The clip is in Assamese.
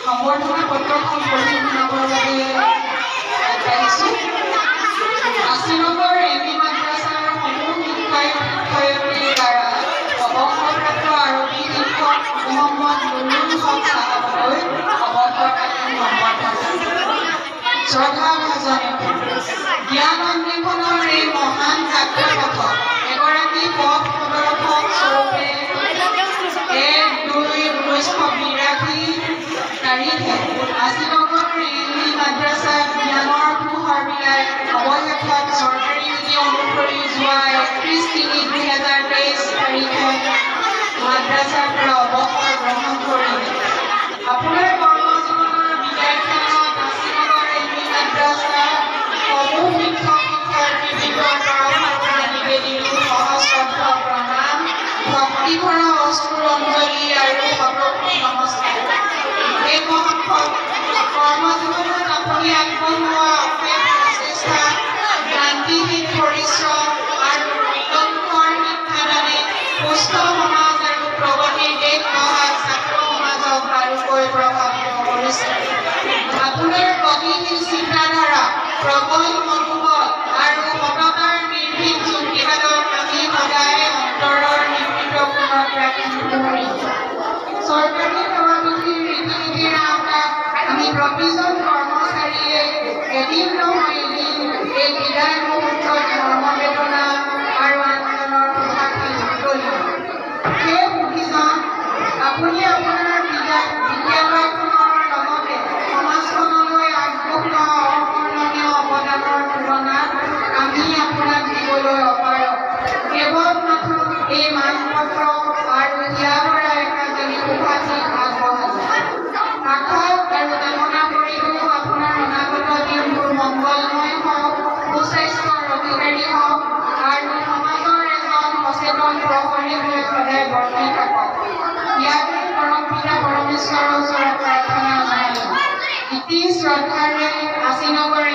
সম্বৰ্ধনা পত্ৰখন পৰিৱেশনৰ বাবে আগবাঢ়িছোঁ। আশীনগৰ এম ই মাদ্ৰাছাৰ সমূহ শিক্ষয়িত্ৰীৰ দ্বাৰা অৱসৰপ্ৰাপ্ত আৰবী শিক্ষক মহম্মদ নুৰুল হক চাহাবলৈ অৱসৰকালীন সম্বৰ্ধনা। শ্ৰদ্ধাভাজন জ্ঞান অন্বেষণৰ এই মহান যাত্ৰাপথত এগৰাকী পথ প্ৰদৰ্শক স্বৰূপে 1-2-1982 তাৰিখে আশীনগৰ এম ই মাদ্ৰাছাত জ্ঞানৰ পোহৰ বিলাই অৱশেষত চৰকাৰী নীতি অনুসৰি যোৱা 31-3-2023 তাৰিখে মাদ্ৰাছাৰ পৰা অৱসৰ গ্ৰহণ কৰিলে। আপোনাৰ কৰ্মজীৱনৰ বিদায় ক্ষণত আশীনগৰ এম ই মাদ্ৰাছা সমূহ শিক্ষক শিক্ষয়িত্ৰীবৃন্দৰ তৰফৰ পৰা নিবেদিত সহস্ৰ প্ৰণাম, ভক্তিভৰা অশ্ৰুৰ অঞ্জলি আৰু শতকোটি নমস্কাৰ। এই মহৎ কৰ্মজীৱনত আপুনি আগবঢ়োৱা অশেষ প্ৰচেষ্টা, ক্ৰান্তিহীন পৰিশ্ৰম আৰু নিৰন্তৰ শিক্ষাদানে সুস্থ সমাজ আৰু প্ৰগতিৰ দেশ গঢ়াত ছাত্ৰ সমাজক বাৰুকৈ প্ৰভাৱিত কৰিছে। আপোনাৰ গতিশীল চিন্তাধাৰা, প্ৰবল মনোবল আৰু সততাৰ নিৰ্ভীক যুক্তিবাদক আমি সদায় অন্তৰৰ নিৰ্মিতপূৰ্ণত ৰাখি ধৰিম। চৰকাৰী সেৱাবিধিৰ ৰীতি-নীতিৰ আওতাত আমি প্ৰতিজন কৰ্মচাৰীয়ে এদিন নহয় এদিন এই বিদায় মুহূৰ্তত ধৰ্মবেদনা আৰু আন্দোলনৰ ভাষাটি তুলিম। সেই সুখীজন আপুনি আপোনাৰ বিদ্যালয়খনৰ লগতে সমাজখনলৈ আগবঢ়োৱা অৱৰ্ণনীয় অৱদানৰ তুলনাত আমি আপোনাক দিবলৈ অপাৰগ। কেৱল মাথো এই মানপত্ৰ আৰু হিয়াভৰা একাডেমী উপাধি আগবঢ়ালে। আশা আৰু কামনা কৰিলোঁ আপোনাৰ অনাগত দিনবোৰ মংগলময় হওক, সুস্বাস্থ্যৰ অধিকাৰী হওক আৰু সমাজৰ এজন সচেতন জীৱন প্ৰসৰি হৈ সদায় বৰ্তি থাকক। ইয়াকে পৰম পিতা পৰমেশ্বৰৰ ওচৰত প্ৰাৰ্থনা জনালোঁ। ইতি শ্ৰদ্ধাৰে আশীনগৰ